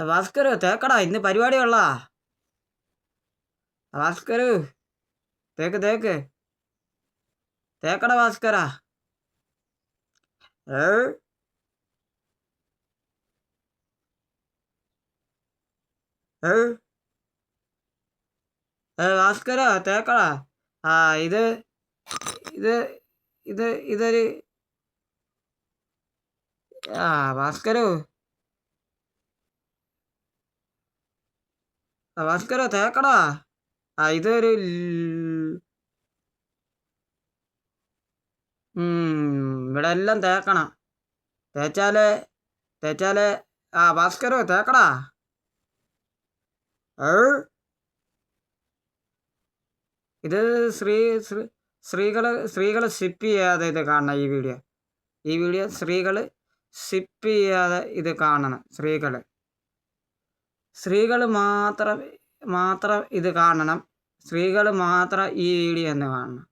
ഭാസ്കർ തേക്കടാ, ഇന്ന് പരിപാടിയുള്ള ഭാസ്കർ. തേക്ക് തേക്ക് തേക്കടാ ഭാസ്കരാ. ഏ ഏ ഭാസ്കര തേക്കടാ. ആ ഇത് ഇത് ഇത് ഇതൊരു ഭാസ്കരോ ഭാസ്കര തേക്കടാ. ഇതൊരു ഇവിടെ എല്ലാം തേക്കണം. തേച്ചാല് തേച്ചാല് ഭാസ്കരോ തേക്കടാ. ഇത് സ്ത്രീകള് സ്കിപ്പ് ചെയ്യാതെ ഇത് കാണണം. ഈ വീഡിയോ സ്ത്രീകള് സ്കിപ്പ് ചെയ്യാതെ ഇത് കാണണം. സ്ത്രീകൾ മാത്രം ഇത് കാണണം. സ്ത്രീകൾ മാത്രം ഈ വീഡിയോ ഒന്ന് കാണണം.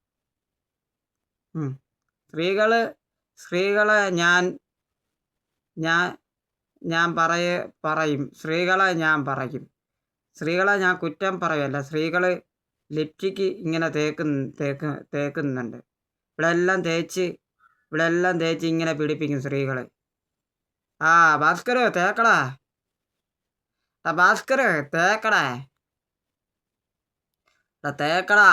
സ്ത്രീകളെ ഞാൻ പറയും. സ്ത്രീകളെ ഞാൻ കുറ്റം പറയല്ല. സ്ത്രീകൾ ലിപ്സ്റ്റിക്ക് ഇങ്ങനെ തേക്കുന്നുണ്ട്. ഇവിടെ എല്ലാം തേച്ച് ഇങ്ങനെ പിടിപ്പിക്കും സ്ത്രീകൾ. ഭാസ്കർ തേക്കടാ. ഭാസ്കർ തേക്കടാ. തേക്കടാ.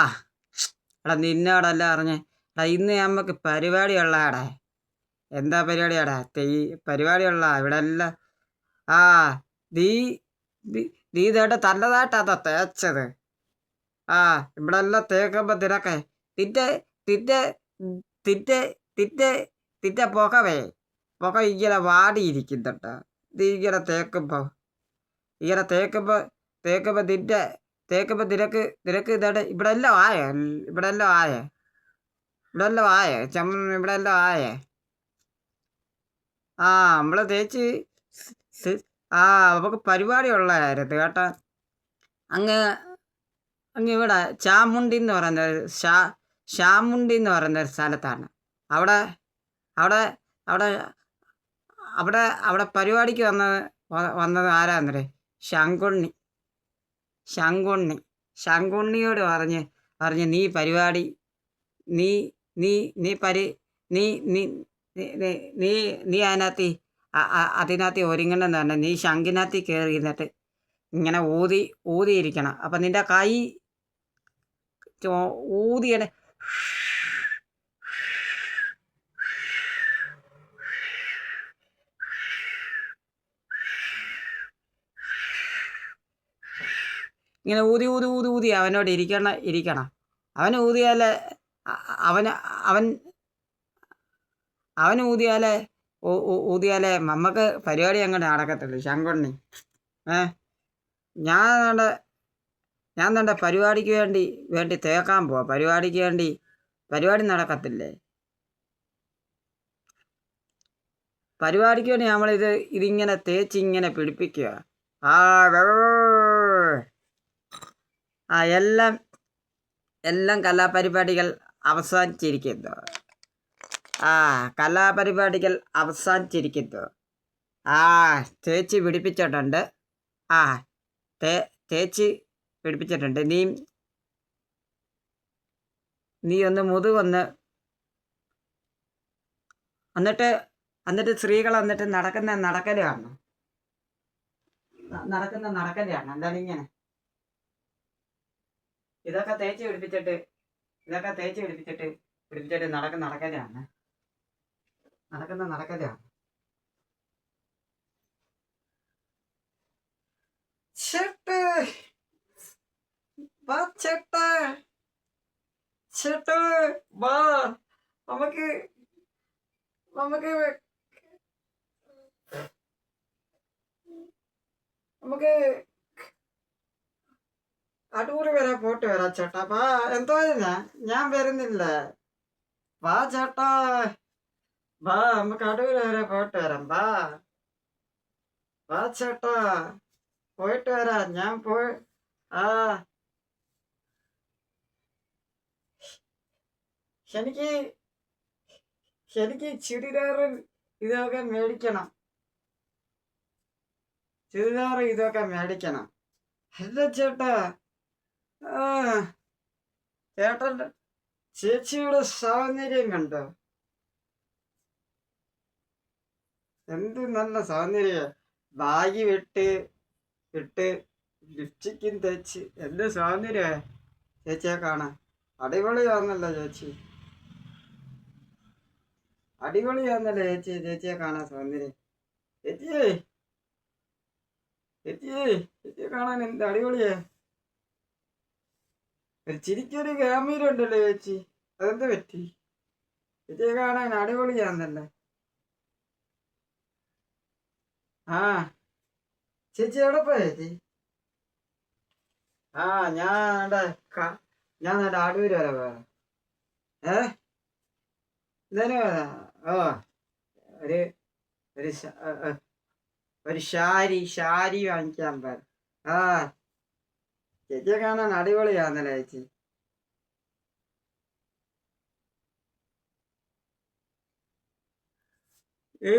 നിന്നോടല്ല അറിഞ്ഞേ. ഇന്ന് നമുക്ക് പരിപാടിയുള്ളടാ. എന്താ പരിപാടിയാടാ? പരിപാടിയുള്ള ഇവിടെ എല്ലാം. നീ ഇതേട്ട് തന്നതായിട്ടാ തേച്ചത്. ഇവിടെ എല്ലാം തേക്കുമ്പോ തിരക്കെ തിറ്റ പുക ഇങ്ങനെ വാടിയിരിക്കുന്നുണ്ട്. നീ ഇങ്ങനെ തേക്കുമ്പോ നിനക്ക് ഇതേട്ട് ഇവിടെ എല്ലാം ആയേ. ഇവിടെ എല്ലാം ആയേ. നമ്മള് തേച്ച് നമുക്ക് പരിപാടി ഉള്ളതായിരുന്നു കേട്ടാ. അങ്ങ് ഇവിടെ ചാമുണ്ടി എന്ന് പറയുന്ന ഒരു സ്ഥലത്താണ്. അവിടെ പരിപാടിക്ക് വന്നത് ആരാന്നേ? ശങ്കുണ്ണിയോട് പറഞ്ഞ് നീ പരിപാടി നീ നീ നീ പരി നീ നീ നീ അതിനകത്ത് ഒരുങ്ങണമെന്ന് പറഞ്ഞാൽ നീ ശംഖിനകത്ത് കയറി ഇരുന്നിട്ട് ഇങ്ങനെ ഊതിയിരിക്കണം. അപ്പം നിന്റെ കൈ ഊതിയുടെ ഇങ്ങനെ ഊതി അവനോട് ഇരിക്കണം. അവൻ ഊതിയാലേ നമുക്ക് പരിപാടി അങ്ങോട്ട് നടക്കത്തുള്ളൂ. ശങ്കുണ്ണി ഞാൻ തൻ്റെ പരിപാടിക്ക് വേണ്ടി തേക്കാൻ പോവാ. പരിപാടി നടക്കത്തില്ലേ? പരിപാടിക്ക് വേണ്ടി ഇതിങ്ങനെ തേച്ചിങ്ങനെ പിടിപ്പിക്കുക. എല്ലാം കലാപരിപാടികൾ അവസാനിച്ചിരിക്കുന്നു. തേച്ച് പിടിപ്പിച്ചിട്ടുണ്ട്. തേച്ച് പിടിപ്പിച്ചിട്ടുണ്ട്. നീ ഒന്ന് മുതുകൊന്ന് എന്നിട്ട് സ്ത്രീകൾ എന്നിട്ട് നടക്കലാണ്. എന്താണ് ഇങ്ങനെ ഇതൊക്കെ തേച്ച് പിടിപ്പിച്ചിട്ട് നടക്കലാണ്. ചേട്ടാ വാ, നമുക്ക് അടൂർ വരെ പോയിട്ട് വരാം ചേട്ടാ. വാ. എന്തോ ഞാൻ വരുന്നില്ല. വാ ചേട്ടാ, വാ, നമുക്ക് അടൂർ വരെ പോയിട്ട് വരാം. വാ ചേട്ടാ, പോയിട്ട് വരാം. ഞാൻ എനിക്ക് ചുരിദാറും ഇതൊക്കെ മേടിക്കണം. ചുരിദാർ ഇതൊക്കെ മേടിക്കണം. അല്ല ചേട്ടാ, ആ ചേട്ടൻ്റെ ചേച്ചിയുടെ സൗന്ദര്യം കണ്ടോ? എന്ത് നല്ല സൗന്ദര്യ, ബാഗി ഇട്ട് ലിപ്സ്റ്റിക്കും തേച്ച് എന്ത് സൗന്ദര്യ ചേച്ചിയെ കാണാൻ. അടിപൊളിയാന്നല്ലോ ചേച്ചി, അടിപൊളിയാന്നല്ലോ ചേച്ചിയെ കാണാൻ സൗന്ദര്യം. ചേച്ചിയേ ചേച്ചിയെ കാണാൻ എന്ത് അടിപൊളിയാ. ഒരു ചിരിക്കൊരു ഗാംഭീര്യം ഉണ്ടല്ലോ ചേച്ചി, അതെന്ത് പറ്റി? ചേച്ചിയെ കാണാൻ അടിപൊളിയാന്നല്ലേ. ആ ചേച്ചി എവിടെ പോയ ചേച്ചി? ആ ഞാൻ നല്ല അടൂര് വരെ പോയ. ഏ എന്തേലും ഓ ഒരു ഒരു ഒരു ഷാരി വാങ്ങിക്കാൻ പോയ. ആ ചേച്ചിയെ കാണാൻ അടിപൊളിയാന്നല്ലേ ചേച്ചി. ഏ